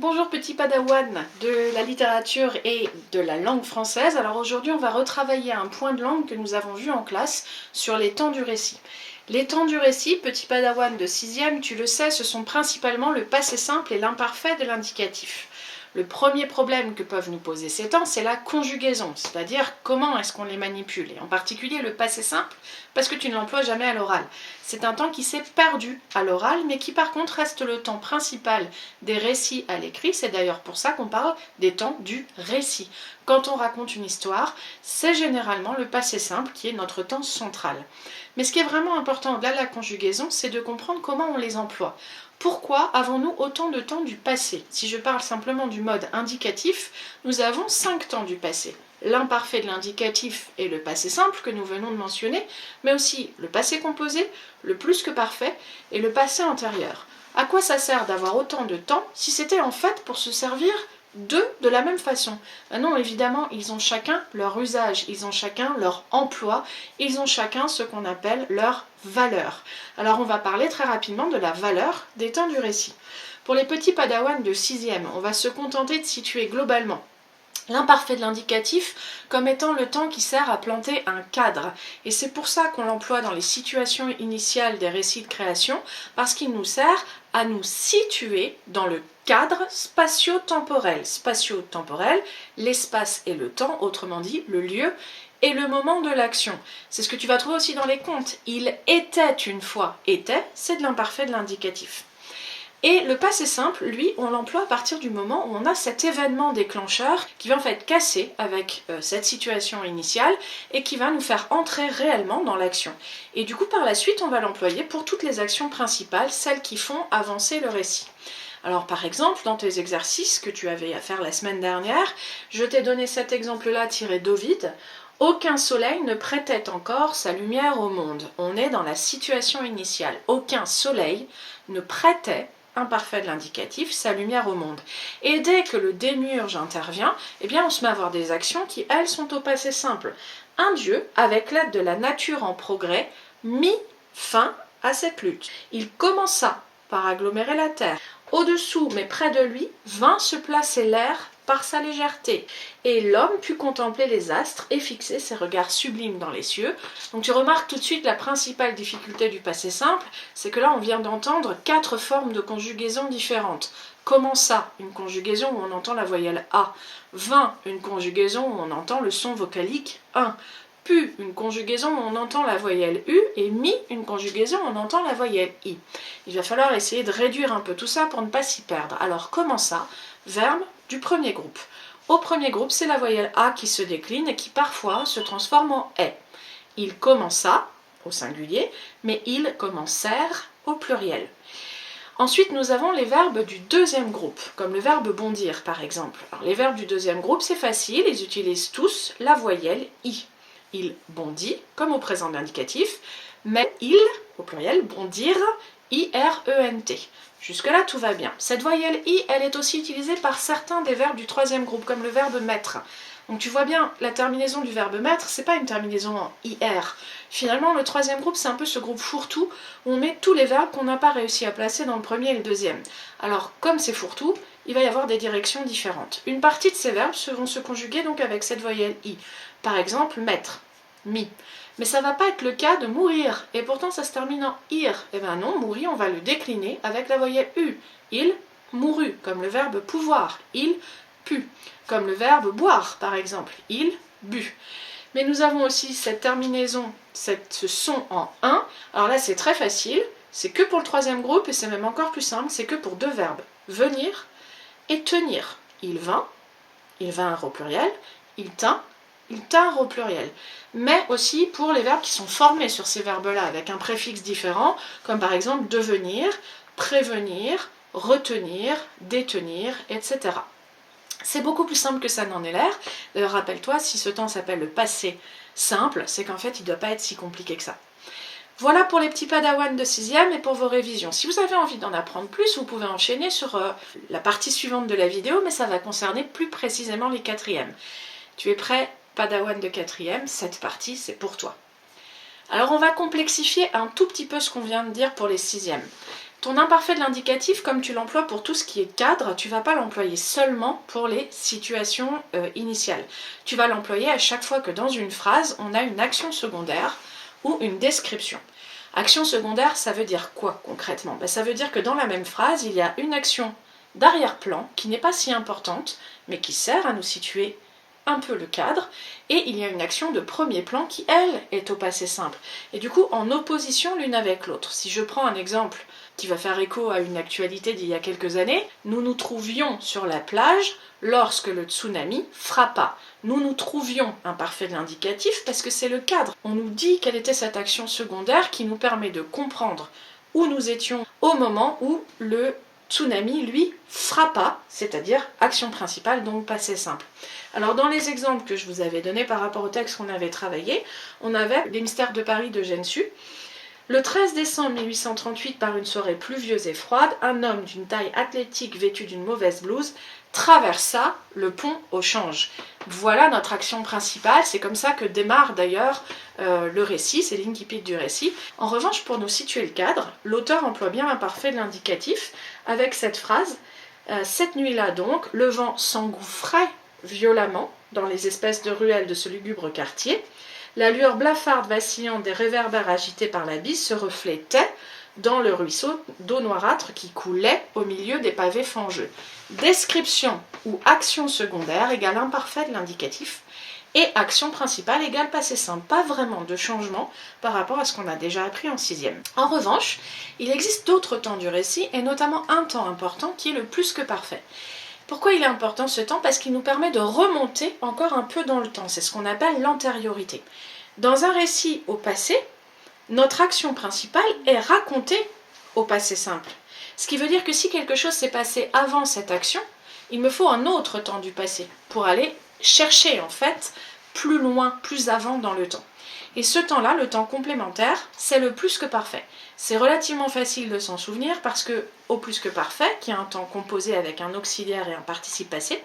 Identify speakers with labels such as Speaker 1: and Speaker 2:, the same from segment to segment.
Speaker 1: Bonjour petit padawan de la littérature et de la langue française. Alors aujourd'hui on va retravailler un point de langue que nous avons vu en classe sur les temps du récit. Les temps du récit, petit padawan de 6e, tu le sais, ce sont principalement le passé simple et l'imparfait de l'indicatif. Le premier problème que peuvent nous poser ces temps, c'est la conjugaison, c'est-à-dire comment est-ce qu'on les manipule, et en particulier le passé simple, parce que tu ne l'emploies jamais à l'oral. C'est un temps qui s'est perdu à l'oral, mais qui par contre reste le temps principal des récits à l'écrit. C'est d'ailleurs pour ça qu'on parle des temps du récit. Quand on raconte une histoire, c'est généralement le passé simple qui est notre temps central. Mais ce qui est vraiment important au-delà de la conjugaison, c'est de comprendre comment on les emploie. Pourquoi avons-nous autant de temps du passé? Si je parle simplement du mode indicatif, nous avons 5 temps du passé. L'imparfait de l'indicatif est le passé simple que nous venons de mentionner, mais aussi le passé composé, le plus que parfait et le passé antérieur. À quoi ça sert d'avoir autant de temps si c'était en fait pour se servir d'eux de la même façon? Non, évidemment, ils ont chacun leur usage, ils ont chacun leur emploi, ils ont chacun ce qu'on appelle leur valeur. Alors on va parler très rapidement de la valeur des temps du récit. Pour les petits padawans de 6e, on va se contenter de situer globalement l'imparfait de l'indicatif comme étant le temps qui sert à planter un cadre. Et c'est pour ça qu'on l'emploie dans les situations initiales des récits de création, parce qu'il nous sert à nous situer dans le cadre spatio-temporel. Spatio-temporel, l'espace et le temps, autrement dit le lieu et le moment de l'action. C'est ce que tu vas trouver aussi dans les contes. Il était une fois. Était, c'est de l'imparfait de l'indicatif. Et le passé simple, lui, on l'emploie à partir du moment où on a cet événement déclencheur qui va en fait casser avec cette situation initiale et qui va nous faire entrer réellement dans l'action. Et du coup, par la suite, on va l'employer pour toutes les actions principales, celles qui font avancer le récit. Alors par exemple, dans tes exercices que tu avais à faire la semaine dernière, je t'ai donné cet exemple-là tiré d'Ovide. Aucun soleil ne prêtait encore sa lumière au monde. On est dans la situation initiale. Aucun soleil ne prêtait, imparfait de l'indicatif, sa lumière au monde. Et dès que le démiurge intervient, eh bien on se met à avoir des actions qui, elles, sont au passé simple. Un dieu, avec l'aide de la nature en progrès, mit fin à cette lutte. Il commença par agglomérer la terre. Au-dessous, mais près de lui, vint se placer l'air par sa légèreté. Et l'homme put contempler les astres et fixer ses regards sublimes dans les cieux. Donc tu remarques tout de suite la principale difficulté du passé simple, c'est que là on vient d'entendre 4 formes de conjugaison différentes. Commença, une conjugaison où on entend la voyelle A. Vint, une conjugaison où on entend le son vocalique 1. Pu, une conjugaison où on entend la voyelle U, et mi, une conjugaison où on entend la voyelle I. Il va falloir essayer de réduire un peu tout ça pour ne pas s'y perdre. Alors commença, verbe du premier groupe. Au premier groupe, c'est la voyelle A qui se décline et qui parfois se transforme en est. Il commença, au singulier, mais ils commencèrent au pluriel. Ensuite, nous avons les verbes du deuxième groupe, comme le verbe bondir par exemple. Alors, les verbes du deuxième groupe, c'est facile, ils utilisent tous la voyelle I. Il bondit, comme au présent de l'indicatif, mais il, au pluriel, bondirent, I-R-E-N-T. Jusque-là, tout va bien. Cette voyelle I, elle est aussi utilisée par certains des verbes du troisième groupe, comme le verbe mettre. Donc tu vois bien, la terminaison du verbe mettre, c'est pas une terminaison en IR. Finalement, le troisième groupe, c'est un peu ce groupe fourre-tout, où on met tous les verbes qu'on n'a pas réussi à placer dans le premier et le deuxième. Alors, comme c'est fourre-tout, il va y avoir des directions différentes. Une partie de ces verbes vont se conjuguer donc avec cette voyelle I. Par exemple, mettre, mi. Mais ça ne va pas être le cas de mourir, et pourtant ça se termine en ir. Eh bien non, mourir, on va le décliner avec la voyelle U. Il mourut, comme le verbe pouvoir. Il put, comme le verbe boire, par exemple. Il but. Mais nous avons aussi cette terminaison, ce son en 1. Alors là, c'est très facile. C'est que pour le troisième groupe, et c'est même encore plus simple, c'est que pour 2 verbes. Venir et tenir. Il vint au pluriel. Il tint, ils tinrent au pluriel. Mais aussi pour les verbes qui sont formés sur ces verbes-là avec un préfixe différent, comme par exemple devenir, prévenir, retenir, détenir, etc. C'est beaucoup plus simple que ça n'en est l'air. D'ailleurs, rappelle-toi, si ce temps s'appelle le passé simple, c'est qu'en fait, il ne doit pas être si compliqué que ça. Voilà pour les petits padawans de 6e et pour vos révisions. Si vous avez envie d'en apprendre plus, vous pouvez enchaîner sur la partie suivante de la vidéo, mais ça va concerner plus précisément les 4e. Tu es prêt, padawan de 4e? Cette partie, c'est pour toi. Alors on va complexifier un tout petit peu ce qu'on vient de dire pour les 6e. Ton imparfait de l'indicatif, comme tu l'emploies pour tout ce qui est cadre, tu ne vas pas l'employer seulement pour les situations initiales. Tu vas l'employer à chaque fois que dans une phrase, on a une action secondaire ou une description. Action secondaire, ça veut dire quoi concrètement? Ça veut dire que dans la même phrase, il y a une action d'arrière-plan qui n'est pas si importante, mais qui sert à nous situer un peu le cadre, et il y a une action de premier plan qui, elle, est au passé simple. Et du coup, en opposition l'une avec l'autre. Si je prends un exemple qui va faire écho à une actualité d'il y a quelques années, nous nous trouvions sur la plage lorsque le tsunami frappa. Nous nous trouvions imparfait de l'indicatif parce que c'est le cadre. On nous dit quelle était cette action secondaire qui nous permet de comprendre où nous étions au moment où le tsunami, lui, frappa, c'est-à-dire action principale, donc passé simple. Alors dans les exemples que je vous avais donnés par rapport au texte qu'on avait travaillé, on avait les mystères de Paris de Gensu. Le 13 décembre 1838, par une soirée pluvieuse et froide, un homme d'une taille athlétique vêtu d'une mauvaise blouse traversa le pont au change. Voilà notre action principale, c'est comme ça que démarre d'ailleurs le récit, c'est l'incipit du récit. En revanche, pour nous situer le cadre, l'auteur emploie bien l'imparfait de l'indicatif avec cette phrase « Cette nuit-là donc, le vent s'engouffrait violemment dans les espèces de ruelles de ce lugubre quartier. La lueur blafarde vacillante des réverbères agités par la bise se reflétait dans le ruisseau d'eau noirâtre qui coulait au milieu des pavés fangeux. » Description ou action secondaire égale imparfait de l'indicatif et action principale égale passé simple. Pas vraiment de changement par rapport à ce qu'on a déjà appris en 6e. En revanche, il existe d'autres temps du récit et notamment un temps important qui est le plus que parfait. Pourquoi il est important ce temps? Parce qu'il nous permet de remonter encore un peu dans le temps. C'est ce qu'on appelle l'antériorité. Dans un récit au passé, notre action principale est racontée au passé simple. Ce qui veut dire que si quelque chose s'est passé avant cette action, il me faut un autre temps du passé pour aller chercher en fait plus loin, plus avant dans le temps. Et ce temps-là, le temps complémentaire, c'est le plus que parfait. C'est relativement facile de s'en souvenir parce que au plus que parfait, qui est un temps composé avec un auxiliaire et un participe passé,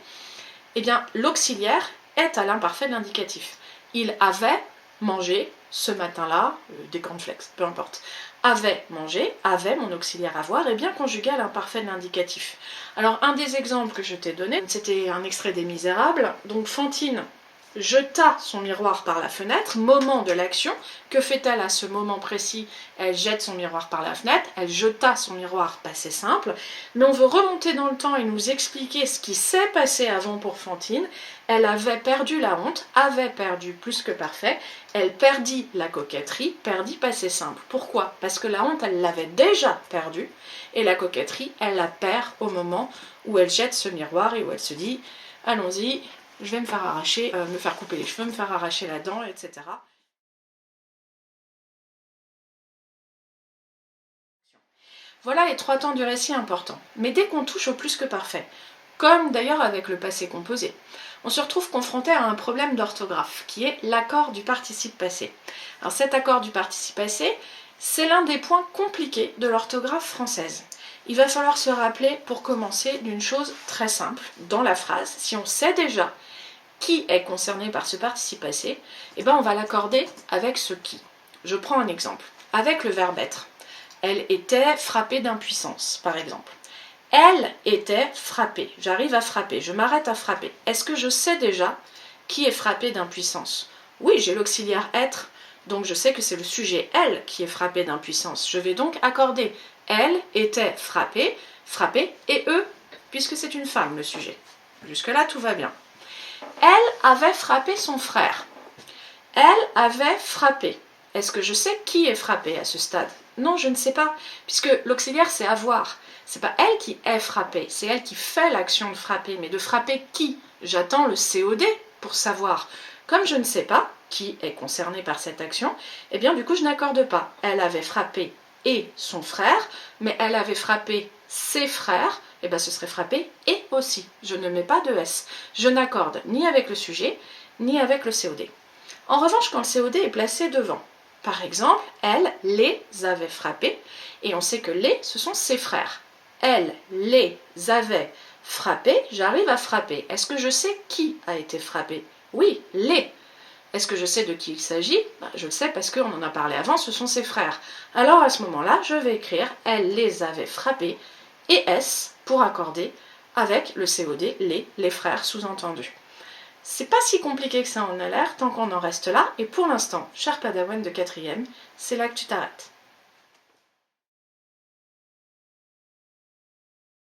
Speaker 1: eh bien l'auxiliaire est à l'imparfait de l'indicatif. Il avait mangé ce matin-là, des cornflakes, peu importe. Avait mangé, avait mon auxiliaire avoir, est bien conjugué à l'imparfait de l'indicatif. Alors un des exemples que je t'ai donné, c'était un extrait des Misérables. Donc Fantine jeta son miroir par la fenêtre, moment de l'action. Que fait-elle à ce moment précis? Elle jette son miroir par la fenêtre, elle jeta son miroir, passé simple. Mais on veut remonter dans le temps et nous expliquer ce qui s'est passé avant pour Fantine. Elle avait perdu la honte, avait perdu plus que parfait, elle perdit la coquetterie, perdit passé simple. Pourquoi? Parce que la honte, elle l'avait déjà perdue, et la coquetterie, elle la perd au moment où elle jette ce miroir et où elle se dit « allons-y, je vais me faire arracher, me faire couper les cheveux, me faire arracher la dent, etc. » Voilà les 3 temps du récit importants. Mais dès qu'on touche au plus que parfait, comme d'ailleurs avec le passé composé, on se retrouve confronté à un problème d'orthographe, qui est l'accord du participe passé. Alors cet accord du participe passé, c'est l'un des points compliqués de l'orthographe française. Il va falloir se rappeler, pour commencer, d'une chose très simple dans la phrase. Si on sait déjà qui est concerné par ce participe passé, eh ben on va l'accorder avec ce qui. Je prends un exemple. Avec le verbe être. Elle était frappée d'impuissance, par exemple. Elle était frappée. J'arrive à frapper. Je m'arrête à frapper. Est-ce que je sais déjà qui est frappé d'impuissance? Oui, j'ai l'auxiliaire être, donc je sais que c'est le sujet elle qui est frappé d'impuissance. Je vais donc accorder elle était frappée, frappée, et eux, puisque c'est une femme le sujet. Jusque-là, tout va bien. Elle avait frappé son frère. Elle avait frappé. Est-ce que je sais qui est frappé à ce stade? Non, je ne sais pas, puisque l'auxiliaire c'est avoir. C'est pas elle qui est frappée, c'est elle qui fait l'action de frapper. Mais de frapper qui? J'attends le COD pour savoir. Comme je ne sais pas qui est concerné par cette action, eh bien du coup je n'accorde pas. Elle avait frappé et son frère, mais elle avait frappé ses frères, eh bien ce serait frappé et aussi. Je ne mets pas de S. Je n'accorde ni avec le sujet, ni avec le COD. En revanche, quand le COD est placé devant, par exemple, elle les avait frappés, et on sait que les, ce sont ses frères. Elle les avait frappés, j'arrive à frapper. Est-ce que je sais qui a été frappé? Oui, les. Est-ce que je sais de qui il s'agit? Je le sais parce qu'on en a parlé avant, ce sont ses frères. Alors à ce moment-là, je vais écrire « Elle les avait frappés » et S pour accorder avec le COD, les frères sous-entendus. C'est pas si compliqué que ça en a l'air tant qu'on en reste là, et pour l'instant, cher Padawan de 4e, c'est là que tu t'arrêtes.